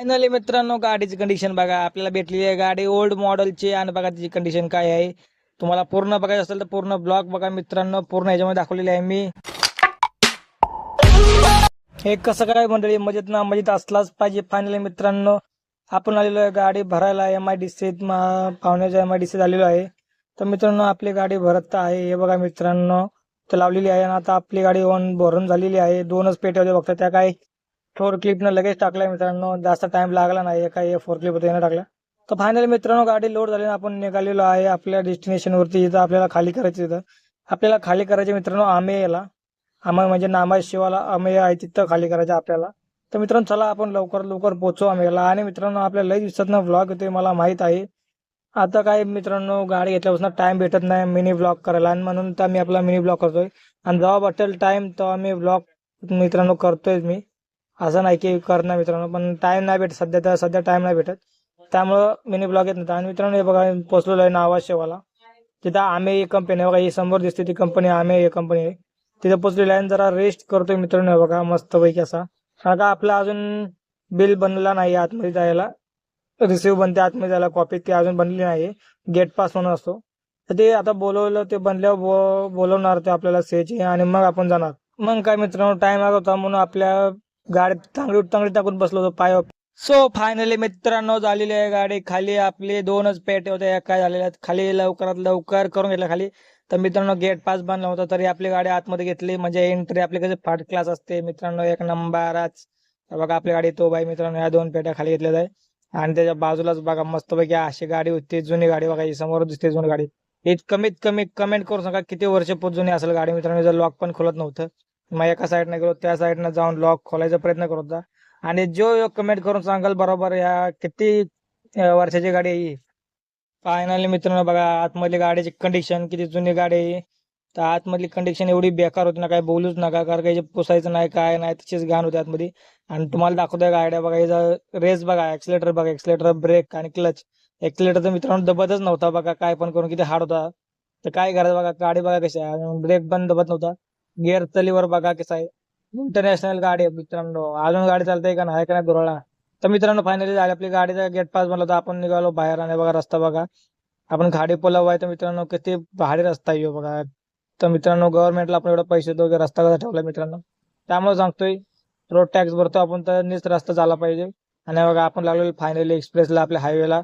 Finally मित्रांनो गाडीची condition बघा, आपल्याला भेटलेली आहे गाडी ओल्ड मॉडेलची आणि बघा त्याची कंडिशन काय आहे. तुम्हाला पूर्ण बघायचं असेल तर पूर्ण ब्लॉग बघा मित्रांनो, पूर्ण ह्याच्यामध्ये दाखवलेली आहे मी. हे कसं काय मंडळी, मजेत ना मजेत असलाच पाहिजे. फायनली मित्रांनो आपण आलेलो आहे गाडी भरायला MIDC पाहुण्याच्या MIDC आलेलो आहे. तर मित्रांनो आपली गाडी भरत आहे, हे बघा मित्रांनो तर लावलेली आहे. आणि आता आपली गाडी भरून झालेली आहे. 2च पेट्या होत्या फक्त, त्या काय फोर क्लिपनं लगेच टाकलाय मित्रांनो, जास्त टाइम लागला नाही. काही फोर क्लिप होते टाकला. तर फायनली मित्रांनो गाडी लोड झाली, आपण निघालेलो आहे आपल्या डेस्टिनेशन वरती. इथं आपल्याला खाली करायची, इथं आपल्याला खाली करायचे मित्रांनो आमेला. आम्हा म्हणजे नामा शिवाला आमेय आहे, तिथं खाली करायचं आपल्याला. तर मित्रांनो चला आपण लवकर लवकर पोहोचू आमेला. आणि मित्रांनो आपल्या लई दिवसातनं व्लॉग येतोय मला माहित आहे. आता काय मित्रांनो गाडी घेतल्यापासून टाइम भेटत नाही मिनी ब्लॉग करायला, आणि म्हणून तर मी आपला मिनी ब्लॉग करतोय. आणि जेव्हा भेटेल टाइम तेव्हा मी ब्लॉग मित्रांनो करतोय मी. असं नाही की करणार मित्रांनो, पण टाइम नाही भेटत सध्या, तर सध्या टाइम नाही भेटत, त्यामुळं मिनी ब्लॉग येत नाही. आणि मित्रांनो हे बघा पोचलेलो आहे नावा शेवाला. तिथं आम्ही कंपनी बघा, ही समोर दिसते ती कंपनी आम्ही कंपनी आहे. तिथं पोचलेली आहे. जरा रेस्ट करतोय मित्रांनो, हे बघा मस्त पैकी असा. कारण का आपला अजून बिल बनला नाही आतमध्ये जायला, रिसिव्ह बनते आतमध्ये जायला, कॉपी ती अजून बनली नाही. गेट पास म्हणून असतो, तर ते आता बोलवलं, ते बनल्यावर बोलवणार ते आपल्याला सेची, आणि मग आपण जाणार. मग काय मित्रांनो टाइम आला होता म्हणून आपल्या गाडीत चांगली चांगली टाकून बसलो होतो पाय. सो फायनली मित्रांनो झालेली आहे गाडी खाली. आपले 2च पेटे होते, काय झालेल्या आहेत खाली, लवकरात लवकर करून घेतलं खाली. तर मित्रांनो गेट पास बनला होता, तरी आपली गाडी आतमध्ये घेतली. म्हणजे एंट्री आपली कशी फास्ट क्लास असते मित्रांनो, एक नंबरच. बघा आपली गाडी तो बाई मित्रांनो, या 2 पेट्या खाली घेतलेल्या आहे. आणि त्याच्या बाजूलाच बघा मस्तपैकी अशी गाडी होती, जुनी गाडी बघा, ही समोर दिसते जुनी गाडी. ही कमीत कमी कमेंट करून सांगा किती वर्ष जुनी असेल गाडी मित्रांनो. जर लॉक पण खोलत नव्हतं, मग एका साईडने गेलो त्या साईडनं जाऊन लॉक खोलायचा प्रयत्न करत होता. आणि जो कमेंट करून सांगाल बरोबर या किती वर्षाची गाडी आहे ही. फायनली मित्रांनो बघा आतमधली गाडीची कंडिशन, किती जुनी गाडी आहे. तर आतमधली कंडिशन एवढी बेकार होती ना, काय बोलूच नका, कारण काही पुसायचं नाही काय नाही, तशीच घाण होती आतमध्ये. आणि तुम्हाला दाखवतोय गाड्या बघा, याचा रेस बघा, एक्सिलेटर बघा, एक्सिलेटर, ब्रेक आणि क्लच. एक्सिलेटर तर मित्रांनो दबतच नव्हता बघा, काय पण करून किती हार्ड होता. तर काय करायचं बघा, गाडी बघा कशी आहे, ब्रेक पण दबत नव्हता. गिअर चलीवर बघा कसा आहे. इंटरनॅशनल गाडी आहे मित्रांनो, अजून गाडी चालते का नाही का नाही दुराळा. तर मित्रांनो फायनली झाली आपली गाडीचा गेट पास बनला, तर आपण निघालो बाहेर. आणि बघा रस्ता बघा, आपण गाडी पोलाव आहे तर मित्रांनो किती भारी रस्ता येऊ बघा. तर मित्रांनो गव्हर्नमेंटला आपण एवढा पैसे देतो, रस्ता कसा ठेवला मित्रांनो, त्यामुळे सांगतोय रोड टॅक्स भरतो आपण, तर नीच रस्ता झाला पाहिजे. आणि बघा आपण लागलो फायनली एक्सप्रेसला, आपल्या हायवेला.